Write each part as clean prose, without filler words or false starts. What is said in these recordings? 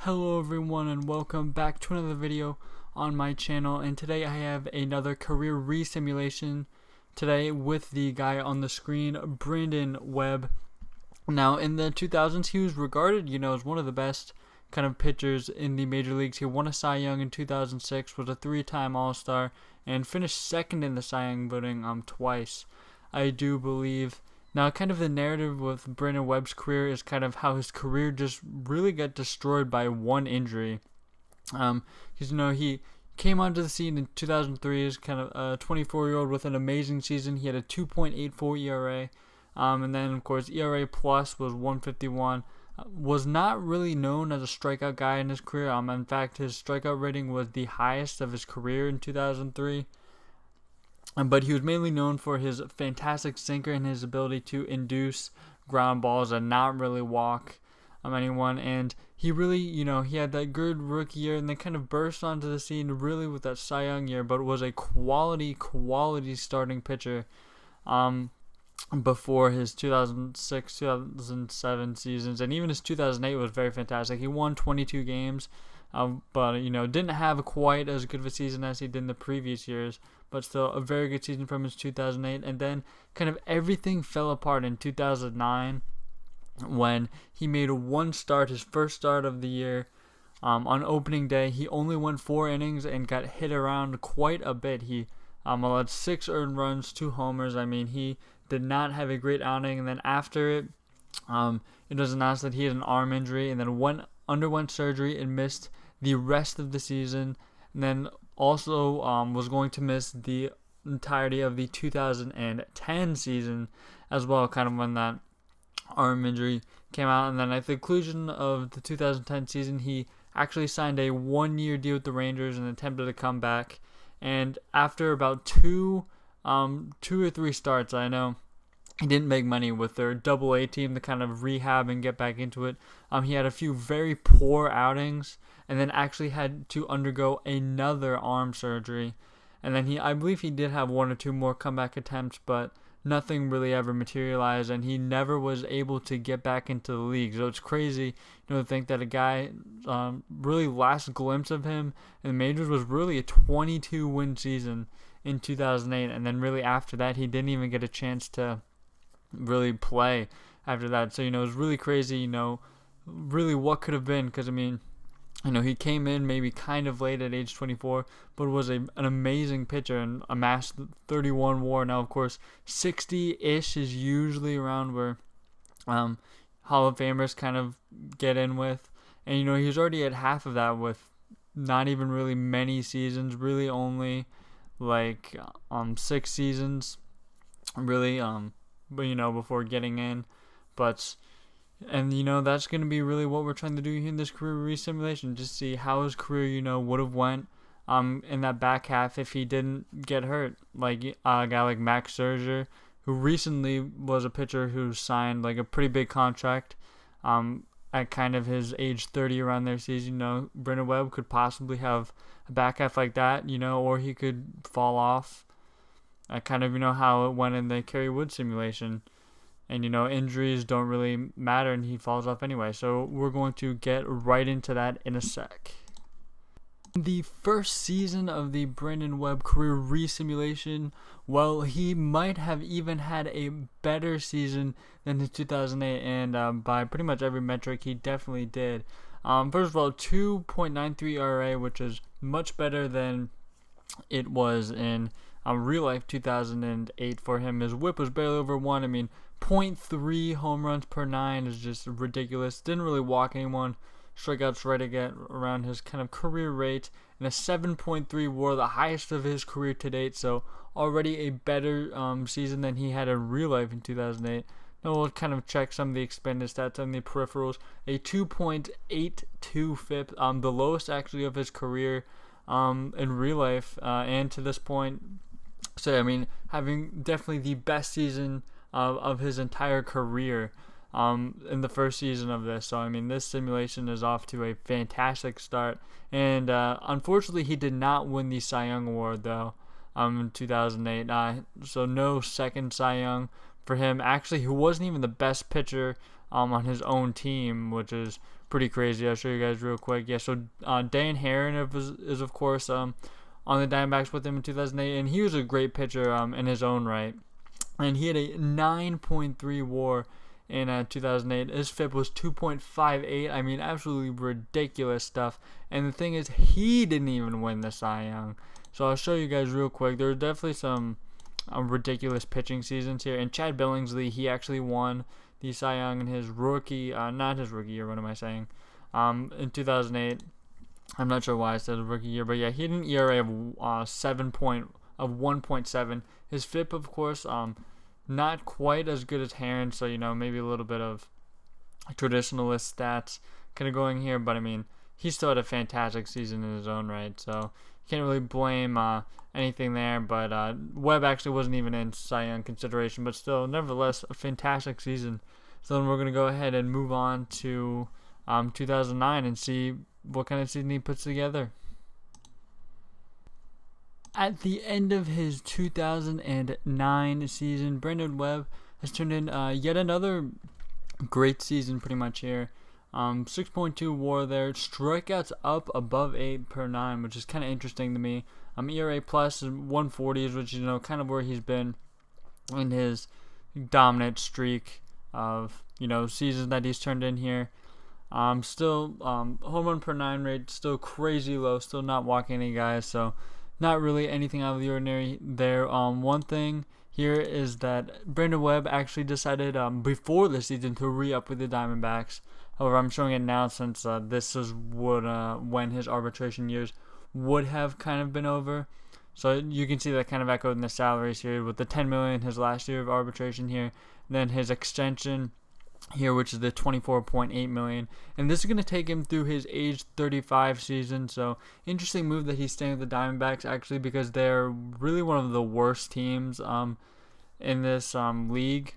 Hello everyone and welcome back to another video on my channel, and today I have another career re-simulation today with the guy on the screen, Brandon Webb. Now in the 2000s he was regarded, as one of the best kind of pitchers in the major leagues. He won a Cy Young in 2006, was a 3-time All-Star, and finished second in the Cy Young voting twice, I do believe. Now, kind of the narrative with Brandon Webb's career is kind of how his career just really got destroyed by one injury. Because, he came onto the scene in 2003 as kind of a 24-year-old with an amazing season. He had a 2.84 ERA, and then, of course, ERA plus was 151. Was not really known as a strikeout guy in his career. In fact, his strikeout rating was the highest of his career in 2003. But he was mainly known for his fantastic sinker and his ability to induce ground balls and not really walk anyone. And he really, he had that good rookie year and then kind of burst onto the scene really with that Cy Young year, but was a quality starting pitcher before his 2006, 2007 seasons. And even his 2008 was very fantastic. He won 22 games. But didn't have quite as good of a season as he did in the previous years, but still a very good season from his 2008. And then kind of everything fell apart in 2009 when he made one start, his first start of the year. On opening day, he only went 4 innings and got hit around quite a bit. He allowed 6 earned runs, 2 homers. He did not have a great outing. And then after it was announced that he had an arm injury, and then underwent surgery and missed the rest of the season, and then also was going to miss the entirety of the 2010 season as well, kind of when that arm injury came out. And then at the conclusion of the 2010 season, he actually signed a 1-year deal with the Rangers and attempted to come back. And after about two or three starts, I know he didn't make money with their Double-A team to kind of rehab and get back into it. He had a few very poor outings and then actually had to undergo another arm surgery. And then I believe he did have 1 or 2 more comeback attempts, but nothing really ever materialized, and he never was able to get back into the league. So it's crazy, to think that a guy, really last glimpse of him in the majors was really a 22-win season in 2008, and then really after that he didn't even get a chance to really play after that. So it was really crazy, really what could have been, because he came in maybe kind of late at age 24, but was an amazing pitcher and amassed 31 WAR. Now of course 60-ish is usually around where Hall of Famers kind of get in with, and he was already at half of that with not even really many seasons, really only like 6 seasons really before getting in. And that's going to be really what we're trying to do here in this career re-simulation, just see how his career would have went in that back half if he didn't get hurt, like a guy like Max Scherzer, who recently was a pitcher who signed like a pretty big contract at kind of his age 30 around their season. Brandon Webb could possibly have a back half like that, or he could fall off. Kind of how it went in the Kerry Wood simulation. And injuries don't really matter and he falls off anyway. So we're going to get right into that in a sec. The first season of the Brandon Webb career re-simulation, well, he might have even had a better season than the 2008, and by pretty much every metric he definitely did. First of all, 2.93 ERA, which is much better than it was in real life 2008 for him. His whip was barely over 1. 0.3 home runs per 9 is just ridiculous. Didn't really walk anyone. Strikeouts right again around his kind of career rate, and a 7.3 WAR, the highest of his career to date. So already a better season than he had in real life in 2008. Now we'll kind of check some of the expanded stats on the peripherals. A 2.82 FIP, the lowest actually of his career in real life, and to this point. So having definitely the best season of his entire career in the first season of this. So this simulation is off to a fantastic start, and unfortunately he did not win the Cy Young award though in 2008. So no second Cy Young for him. Actually, he wasn't even the best pitcher on his own team, which is pretty crazy. I'll show you guys real quick. Yeah, so Dan Haren is of course on the Diamondbacks with him in 2008, and he was a great pitcher in his own right. And he had a 9.3 WAR in 2008. His FIP was 2.58. I mean, absolutely ridiculous stuff. And the thing is, he didn't even win the Cy Young. So I'll show you guys real quick. There were definitely some ridiculous pitching seasons here. And Chad Billingsley, he actually won the Cy Young in his rookie, not his rookie year, what am I saying? In 2008. I'm not sure why I said rookie year, but yeah, he had an ERA of 1.7. His FIP, of course, not quite as good as Haren, so maybe a little bit of traditionalist stats kind of going here, but I mean, he still had a fantastic season in his own right, so you can't really blame anything there. But Webb actually wasn't even in Cy Young consideration, but still, nevertheless, a fantastic season. So then we're gonna go ahead and move on to 2009 and see what kind of season he puts together. At the end of his 2009 season, Brandon Webb has turned in yet another great season pretty much here. 6.2 WAR there, strikeouts up above 8 per 9, which is kind of interesting to me. ERA plus 140s, which is kind of where he's been in his dominant streak of seasons that he's turned in here. Still home run per 9 rate still crazy low, still not walking any guys, so not really anything out of the ordinary there. One thing here is that Brandon Webb actually decided before the season to re-up with the Diamondbacks. However, I'm showing it now since this is when his arbitration years would have kind of been over. So you can see that kind of echoed in the salaries here with the $10 million his last year of arbitration here, and then his extension here, which is the $24.8 million, and this is going to take him through his age 35 season. So interesting move that he's staying with the Diamondbacks, actually, because they're really one of the worst teams in this league,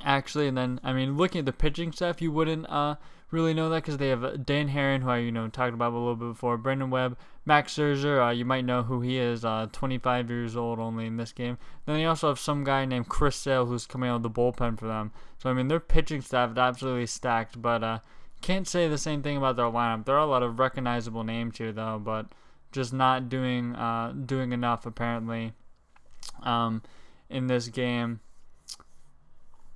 actually. And then looking at the pitching staff, you wouldn't really know that, because they have Dan Haren, who I talked about a little bit before, Brandon Webb, Max Scherzer, you might know who he is, 25 years old only in this game. Then they also have some guy named Chris Sale who's coming out of the bullpen for them. So their pitching staff is absolutely stacked, but can't say the same thing about their lineup. There are a lot of recognizable names here though, but just not doing enough apparently in this game.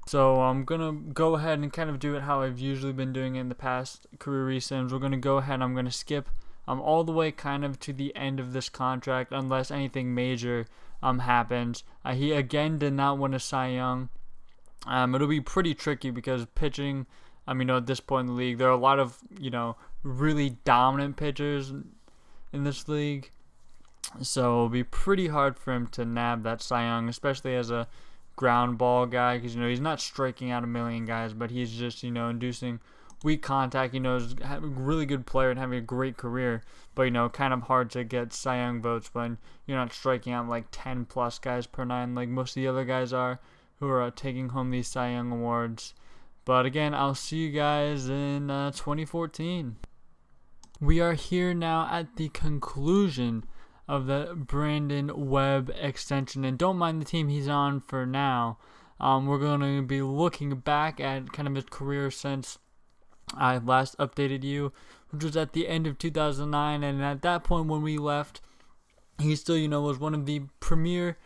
So I'm going to go ahead and kind of do it how I've usually been doing it in the past career re-sims. We're going to go ahead and I'm going to skip all the way kind of to the end of this contract unless anything major happens. He again did not win a Cy Young. It'll be pretty tricky because pitching, at this point in the league, there are a lot of, really dominant pitchers in this league. So it'll be pretty hard for him to nab that Cy Young, especially as a ground ball guy, because he's not striking out a million guys, but he's just inducing weak contact. Is a really good player and having a great career, but kind of hard to get Cy Young votes when you're not striking out like 10 plus guys per 9 like most of the other guys are who are taking home these Cy Young awards. But again, I'll see you guys in 2014. We are here now at the conclusion of the Brandon Webb extension, and don't mind the team he's on for now. We're going to be looking back at kind of his career since I last updated you, which was at the end of 2009, and at that point when we left, he still was one of the premier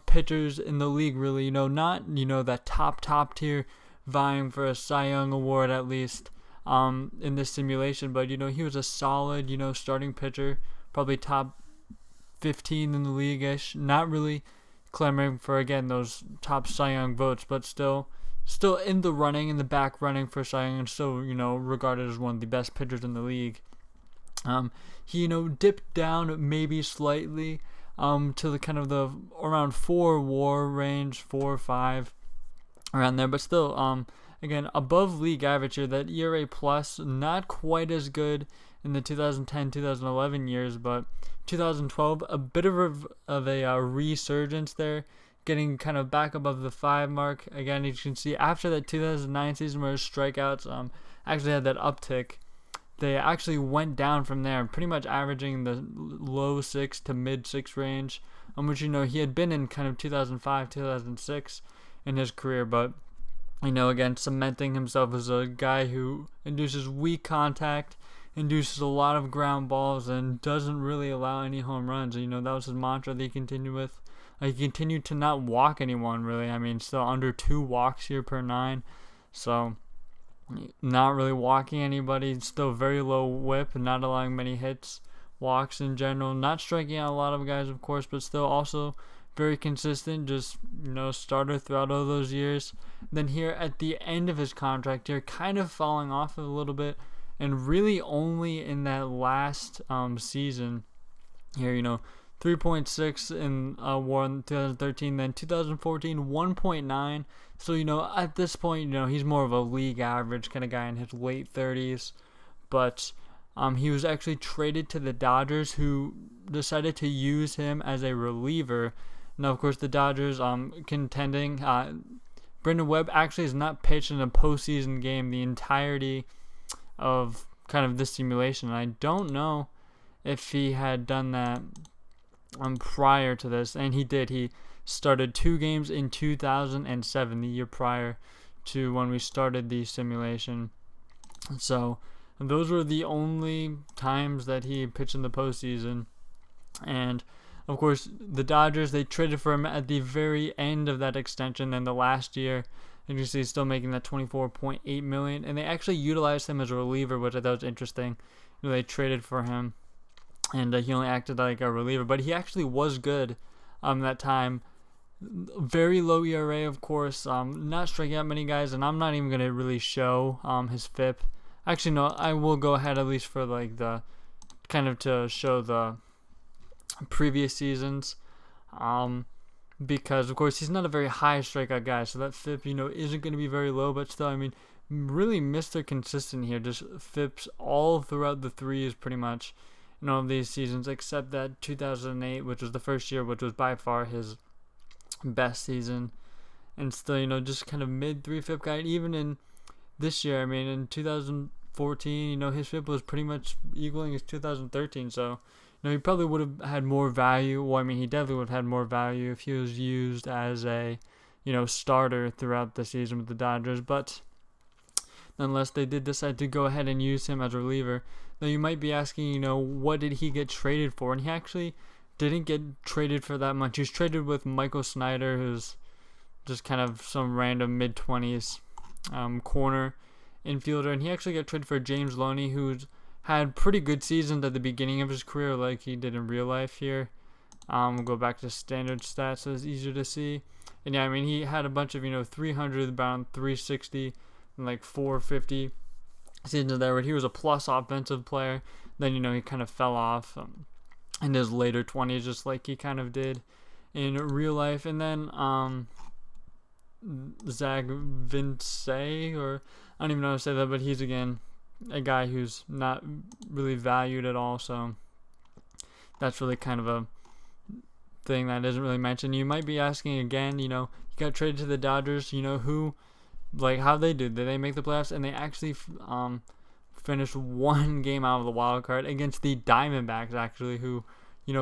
pitchers in the league, really. Not that top tier vying for a Cy Young award at least in this simulation, but he was a solid starting pitcher, probably top 15 in the league-ish, not really clamoring for, again, those top Cy Young votes, but still in the running, in the back running for Cy Young, and still, regarded as one of the best pitchers in the league. He, dipped down maybe slightly to the kind of the around 4 WAR range, 4 or 5, around there, but still, again, above league average here. That ERA plus, not quite as good in the 2010-2011 years, but 2012, a bit of a resurgence there, getting kind of back above the 5 mark. Again, as you can see, after that 2009 season where his strikeouts actually had that uptick, they actually went down from there, pretty much averaging the low 6 to mid 6 range, which he had been in kind of 2005, 2006 in his career, but again, cementing himself as a guy who induces weak contact, induces a lot of ground balls, and doesn't really allow any home runs. That was his mantra that he continued with. He continued to not walk anyone, really. Still under 2 walks here per 9. So, not really walking anybody. Still very low whip, not allowing many hits, walks in general. Not striking out a lot of guys, of course, but still also very consistent. Just, starter throughout all those years. Then here at the end of his contract here, kind of falling off a little bit. And really only in that last season here, 3.6 in WAR in 2013, then 2014 1.9. So at this point, he's more of a league average kind of guy in his late 30s. But he was actually traded to the Dodgers, who decided to use him as a reliever. Now, of course, the Dodgers contending. Brandon Webb actually has not pitched in a postseason game the entirety of kind of this simulation. I don't know if he had done that prior to this, and he did. He started 2 games in 2007, the year prior to when we started the simulation. So those were the only times that he pitched in the postseason. And of course, the Dodgers, they traded for him at the very end of that extension. Then the last year, and you see he's still making that $24.8 million, and they actually utilized him as a reliever, which I thought was interesting. They traded for him, and he only acted like a reliever, but he actually was good that time. Very low ERA, of course, not striking out many guys, and I'm not even going to really show his FIP. Actually, no, I will go ahead at least for like the kind of to show the previous seasons, because of course he's not a very high strikeout guy, so that FIP isn't going to be very low, but still, really Mr. Consistent here, just FIPs all throughout the 3s pretty much in all of these seasons, except that 2008, which was the first year, which was by far his best season, and still just kind of mid 3 FIP guy. Even in this year, in 2014, his FIP was pretty much equaling his 2013, so he probably would have had more value. Well, he definitely would have had more value if he was used as a, starter throughout the season with the Dodgers. But nonetheless, they did decide to go ahead and use him as a reliever. Now, you might be asking, what did he get traded for? And he actually didn't get traded for that much. He was traded with Michael Snyder, who's just kind of some random mid-20s corner infielder. And he actually got traded for James Loney, who's had pretty good seasons at the beginning of his career, like he did in real life here. We'll go back to standard stats so it's easier to see. And yeah, he had a bunch of 300, about 360, and like 450 seasons there, where he was a plus offensive player. Then he kind of fell off in his later 20s, just like he kind of did in real life. And then Zach Vince, or I don't even know how to say that, but he's again a guy who's not really valued at all, so that's really kind of a thing that isn't really mentioned. You might be asking again, he got traded to the Dodgers, who, like, how they did they make the playoffs? And they actually finished 1 game out of the wild card against the Diamondbacks, actually, who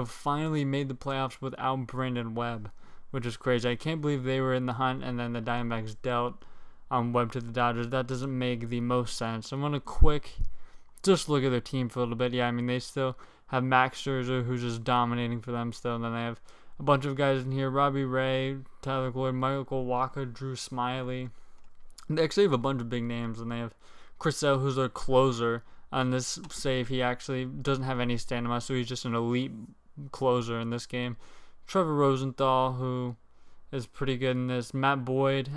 finally made the playoffs without Brandon Webb, which is crazy. I can't believe they were in the hunt and then the Diamondbacks dealt Webb to the Dodgers. That doesn't make the most sense. I'm going to just look at their team for a little bit. Yeah, they still have Max Scherzer, who's just dominating for them still. And then they have a bunch of guys in here: Robbie Ray, Tyler Gloyd, Michael Walker, Drew Smiley. They actually have a bunch of big names, and they have Chris Sale, who's their closer. On this save, he actually doesn't have any stamina, so he's just an elite closer in this game. Trevor Rosenthal, who is pretty good in this. Matt Boyd,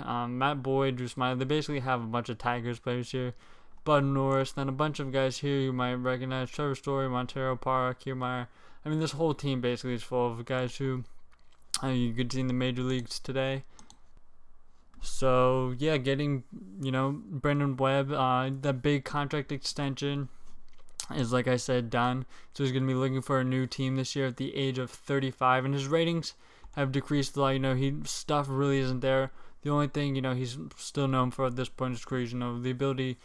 Drew Smiley. They basically have a bunch of Tigers players here. Bud Norris, then a bunch of guys here you might recognize: Trevor Story, Montero, Parra, Kiermaier. This whole team basically is full of guys who you could see in the major leagues today. So yeah, getting Brandon Webb, that big contract extension is, like I said, done. So he's going to be looking for a new team this year at the age of 35, and his ratings have decreased a lot. Stuff really isn't there. The only thing he's still known for at this point in his career is the ability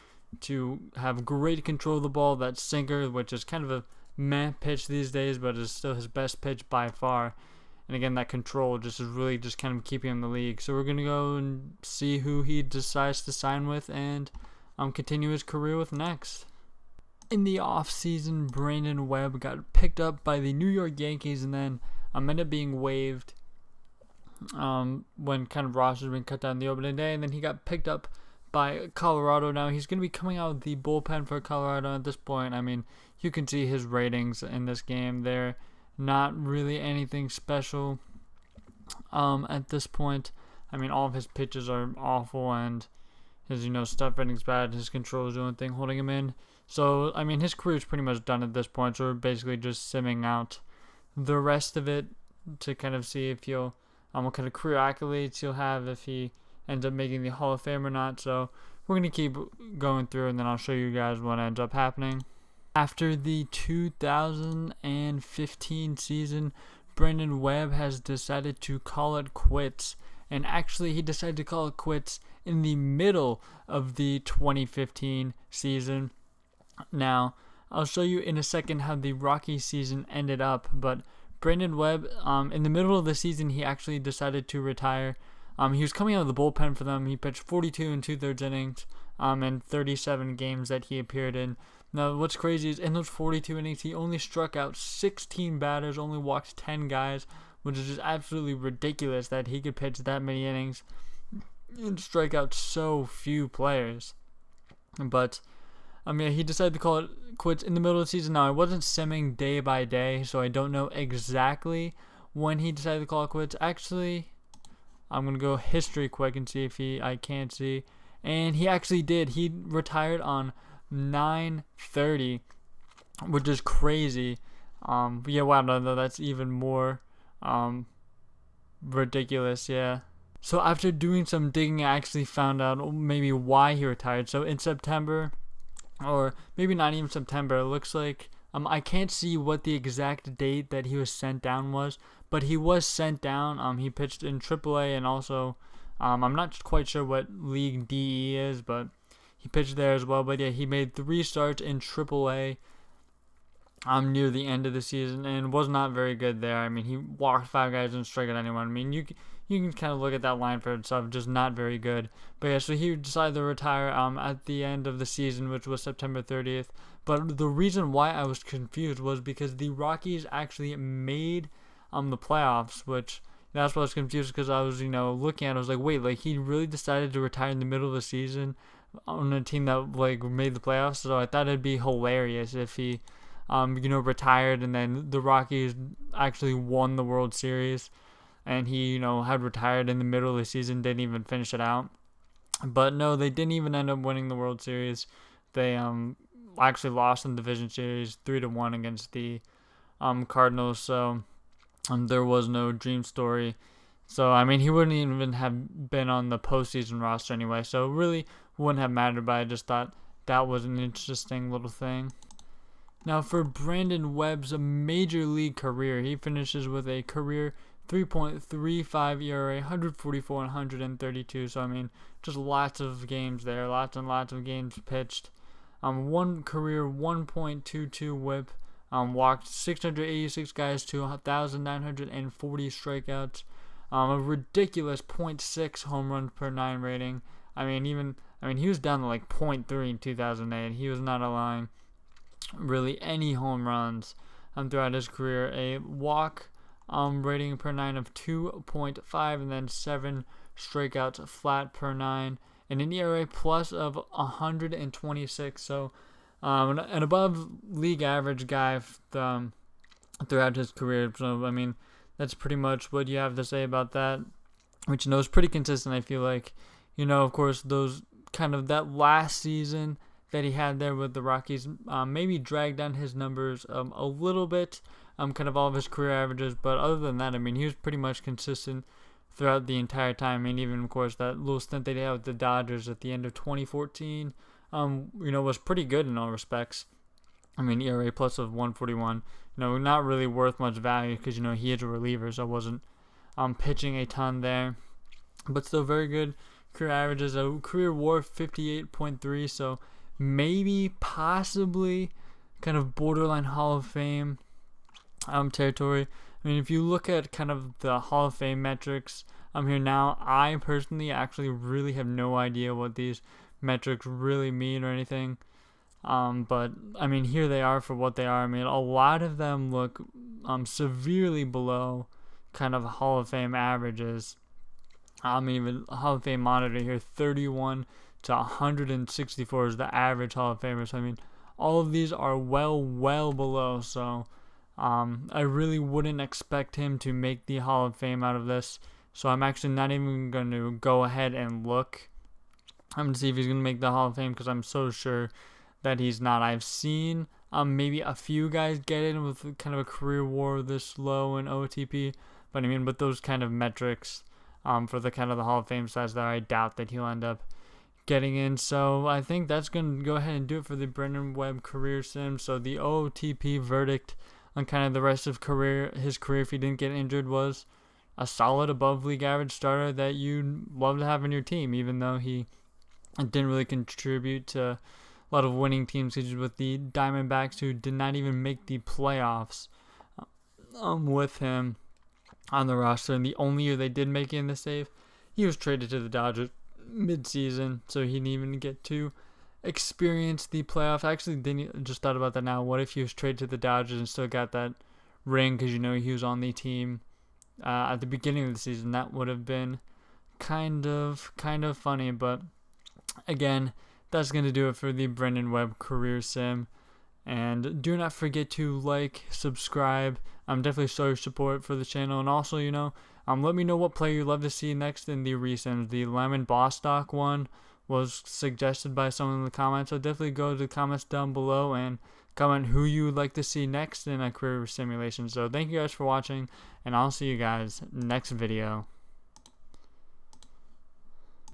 to have great control of the ball, that sinker, which is kind of a meh pitch these days, but is still his best pitch by far. And again, that control just is really just kind of keeping him in the league. So we're going to go and see who he decides to sign with and continue his career with next. In the offseason, Brandon Webb got picked up by the New York Yankees and then ended up being waived when kind of rosters been cut down the opening day. And then he got picked up by Colorado. Now he's going to be coming out of the bullpen for Colorado at this point. I mean, you can see his ratings in this game. They're not really anything special at this point. I mean, all of his pitches are awful, and his stuff rating's bad. His control is the only thing holding him in. So I mean, his career is pretty much done at this point. So we're basically just simming out the rest of it to kind of see if he'll what kind of career accolades he'll have, if he ends up making the Hall of Fame or not. So we're gonna keep going through, and then I'll show you guys what ends up happening. After the 2015 season, Brandon Webb has decided to call it quits. And actually, he decided to call it quits in the middle of the 2015 season. Now, I'll show you in a second how the Rockies season ended up. But Brandon Webb, in the middle of the season, he actually decided to retire. He was coming out of the bullpen for them. He pitched 42 and 2/3 innings in 37 games that he appeared in. Now, what's crazy is in those 42 innings, he only struck out 16 batters, only walked 10 guys, which is just absolutely ridiculous that he could pitch that many innings and strike out so few players. But, I mean, he decided to call it quits in the middle of the season. Now, I wasn't simming day by day, so I don't know exactly when he decided to call it quits. Actually, I'm going to go history quick and see if I can't see. And he actually did. He retired on 9/30, which is crazy. Yeah, wow, no, that's even more ridiculous. Yeah. So after doing some digging, I actually found out maybe why he retired. So in September, or maybe not even September, it looks like I can't see what the exact date that he was sent down was, but he was sent down. He pitched in AAA, and also I'm not quite sure what League DE is, but he pitched there as well. But yeah, he made 3 starts in AAA near the end of the season, and was not very good there. I mean, he walked 5 guys and struck out anyone. I mean, you can kind of look at that line for itself, just not very good. But yeah, so he decided to retire at the end of the season, which was September 30th. But the reason why I was confused was because the Rockies actually made the playoffs, which that's why I was confused, because I was looking at it, I was like, wait, like he really decided to retire in the middle of the season on a team that like made the playoffs. So I thought it'd be hilarious if he retired and then the Rockies actually won the World Series, and he had retired in the middle of the season, didn't even finish it out. But no, they didn't even end up winning the World Series. They actually lost in the division series 3-1 against the Cardinals. So there was no dream story. So I mean, he wouldn't even have been on the postseason roster anyway, so it really wouldn't have mattered. But I just thought that was an interesting little thing. Now, for Brandon Webb's major league career, he finishes with a career 3.35 ERA, 144 and 132. So I mean, just lots of games there, lots and lots of games pitched. One career 1.22 WHIP. Walked 686 guys to 1,940 strikeouts. A ridiculous 0.6 home runs per 9 rating. I mean, he was down to like 0.3 in 2008. He was not allowing really any home runs throughout his career. A walk rating per 9 of 2.5, and then 7 strikeouts flat per 9, and an ERA plus of 126. So an above league average guy throughout his career. So I mean, that's pretty much what you have to say about that, which is pretty consistent. I feel like, of course, those kind of that last season that he had there with the Rockies maybe dragged down his numbers a little bit, kind of all of his career averages. But other than that, I mean, he was pretty much consistent throughout the entire time. I mean, even of course that little stint that he had with the Dodgers at the end of 2014, was pretty good in all respects. I mean, ERA plus of 141, not really worth much value because, he is a reliever, so wasn't pitching a ton there. But still very good career averages. A career WAR 58.3, so maybe, possibly, kind of borderline Hall of Fame territory. I mean, if you look at kind of the Hall of Fame metrics here now, I personally actually really have no idea what these metrics really mean or anything. But I mean, here they are for what they are. I mean, a lot of them look severely below kind of Hall of Fame averages. Even Hall of Fame monitor here, 31 to 164 is the average Hall of Famer. So I mean, all of these are well below. So I really wouldn't expect him to make the Hall of Fame out of this. So I'm actually not even going to go ahead and look. I'm going to see if he's going to make the Hall of Fame, because I'm so sure that he's not. I've seen maybe a few guys get in with kind of a career WAR this low in OOTP, but I mean, with those kind of metrics for the kind of the Hall of Fame size there, I doubt that he'll end up getting in. So I think that's going to go ahead and do it for the Brandon Webb career sim. So the OOTP verdict on kind of the rest of his career, if he didn't get injured, was a solid above league average starter that you'd love to have in your team, even though he didn't really contribute to a lot of winning teams, such as with the Diamondbacks, who did not even make the playoffs with him on the roster. And the only year they did make it in the save, he was traded to the Dodgers mid-season, so he didn't even get to experience the playoffs. I actually just thought about that now. What if he was traded to the Dodgers and still got that ring, because he was on the team at the beginning of the season? That would have been kind of funny. But again, that's going to do it for the Brandon Webb career sim. And do not forget to like, subscribe. Definitely show your support for the channel. And also, let me know what player you'd love to see next in the re-sims. The Lemon Bostock one was suggested by someone in the comments, so definitely go to the comments down below and comment who you would like to see next in a career simulation. So thank you guys for watching, and I'll see you guys next video.